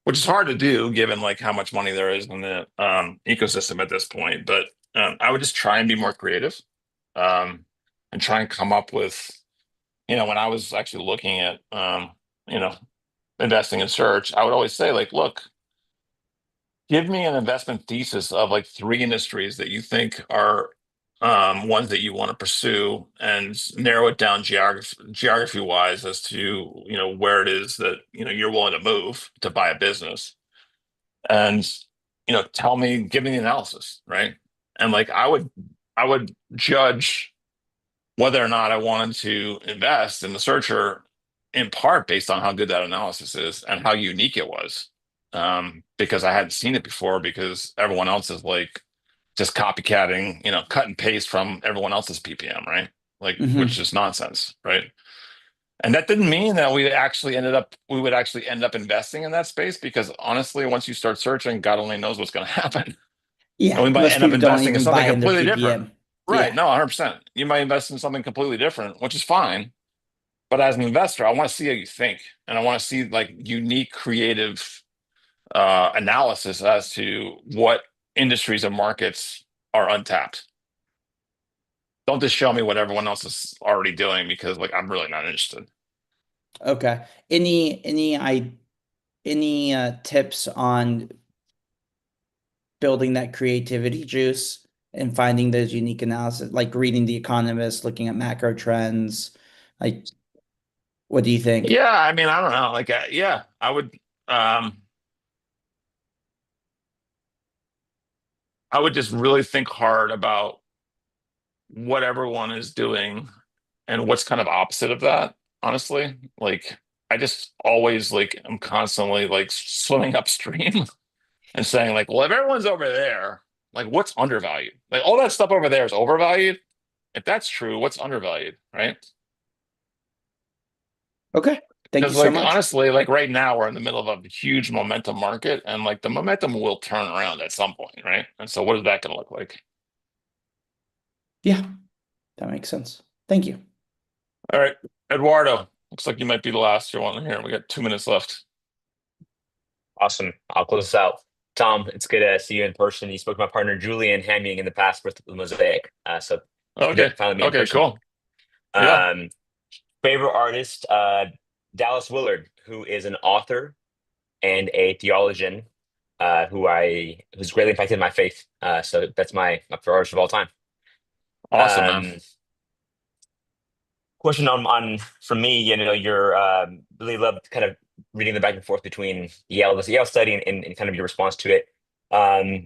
which is hard to do given like how much money there is in the ecosystem at this point. But I would just try and be more creative, and try and come up with, when I was actually looking at, you know, investing in search, I would always say like, look, give me an investment thesis of like three industries that you think are ones that you want to pursue, and narrow it down geography wise as to where it is that you're willing to move to buy a business, and give me the analysis, right? And like I would judge whether or not I wanted to invest in the searcher in part based on how good that analysis is and how unique it was. Because I hadn't seen it before, because everyone else is like just copycatting, cut and paste from everyone else's PPM, right? Like, which Hmm. is nonsense, right? And that didn't mean that we would actually end up investing in that space, because honestly, once you start searching, God only knows what's going to happen. And Yeah, we might most end up people don't investing in even something buy in their completely different. PPM. Right. Yeah. No, 100%. You might invest in something completely different, which is fine. But as an investor, I want to see how you think, and I want to see like unique, creative analysis as to what industries and markets are untapped. Don't just show me what everyone else is already doing, because like I'm really not interested. Okay. Any tips on building that creativity juice and finding those unique analysis, like reading The Economist, looking at macro trends? Like, what do you think? Yeah, I mean, I don't know. Like, yeah, I would just really think hard about what everyone is doing and what's kind of opposite of that, honestly. Like, I just always like I'm constantly like swimming upstream and saying like, well, if everyone's over there, like what's undervalued? Like all that stuff over there is overvalued. If that's true, what's undervalued, right? Okay. Thank you Because so like much. honestly, like right now we're in the middle of a huge momentum market, and like the momentum will turn around at some point, right? And so what is that going to look like? Yeah, that makes sense. Thank you. All right, Eduardo, looks like you might be the last one here. We got 2 minutes left. Awesome. I'll close this out. Tom, it's good to see you in person. You spoke to my partner Julian Hamming in the past with Mosaic. So good Okay. to finally meet in Okay, person. cool. Yeah. Favorite artist, Dallas Willard, who is an author and a theologian, who's greatly impacted my faith. So that's my favorite artist of all time. Awesome, man. Question on from me, you're really loved kind of reading the back and forth between the Yale study and kind of your response to it.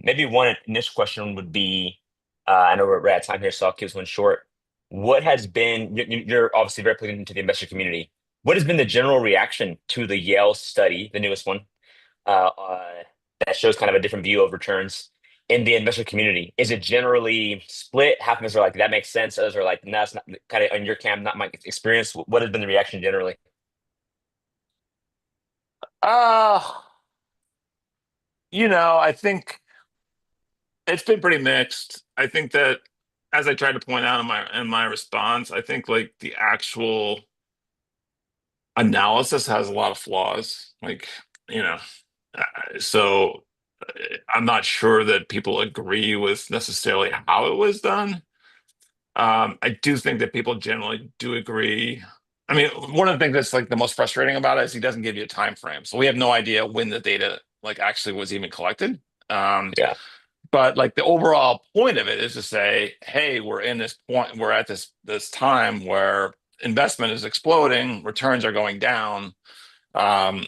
Maybe one initial question would be, I know we're at time here, so I'll keep this one short. What has been, you're obviously very plugged into the investor community. What has been the general reaction to the Yale study, the newest one, uh, uh, that shows kind of a different view of returns in the investor community? Is it generally split? Half of us are like, that makes sense. Others are like, no, it's not, kind of on your camp, not my experience. What has been the reaction generally? I think it's been pretty mixed. I think that, as I tried to point out in my response, I think like the actual analysis has a lot of flaws. Like, you know, so I'm not sure that people agree with necessarily how it was done. I do think that people generally do agree. I mean, one of the things that's like the most frustrating about it is he doesn't give you a time frame, so we have no idea when the data like actually was even collected. Yeah. But like the overall point of it is to say, hey, we're at this time where investment is exploding, returns are going down. Um,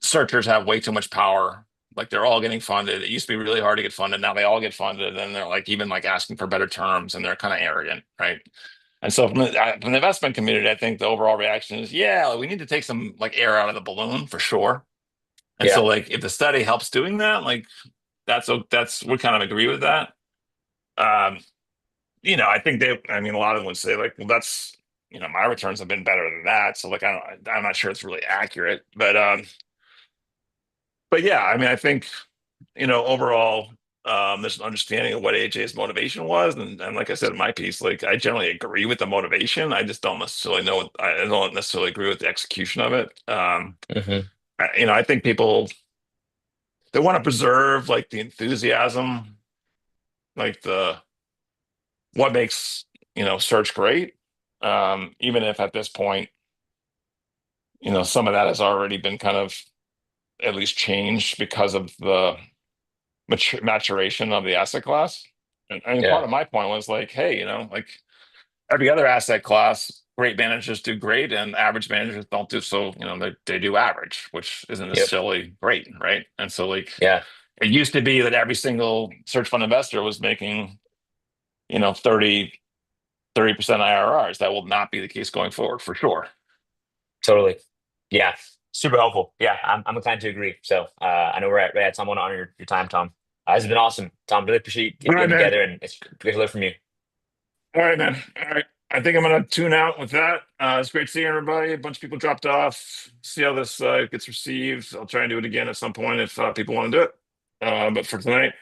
Searchers have way too much power. Like they're all getting funded. It used to be really hard to get funded. Now they all get funded, and they're like even like asking for better terms, and they're kind of arrogant, right? And so from the investment community, I think the overall reaction is, yeah, we need to take some like air out of the balloon for sure. And Yeah. so like if the study helps doing that, like that's we kind of agree with that. Um, I think I mean, a lot of them would say like, well, that's, my returns have been better than that. So like, I'm not sure it's really accurate, but yeah, I mean, I think, overall, there's an understanding of what AJ's motivation was. And like I said in my piece, like I generally agree with the motivation. I just don't necessarily know I don't necessarily agree with the execution of it. I think people, they want to preserve like the enthusiasm, like what makes search great, even if at this point some of that has already been kind of at least changed because of the maturation of the asset class. And part Yeah. of my point was like, hey, like every other asset class, great managers do great and average managers don't do so. They do average, which isn't Yep. necessarily great, right? And so like Yeah. it used to be that every single search fund investor was making 30% IRRs. That will not be the case going forward for sure. Totally. Yeah. Super helpful. Yeah. I'm inclined to agree. So I know we're at time. I want to honor your time, Tom. This has been awesome, Tom. Really appreciate All getting right, man. together, and it's great to learn from you. All right, man. All right. I think I'm going to tune out with that. It's great seeing everybody. A bunch of people dropped off. See how this gets received. I'll try and do it again at some point if people want to do it. But for tonight,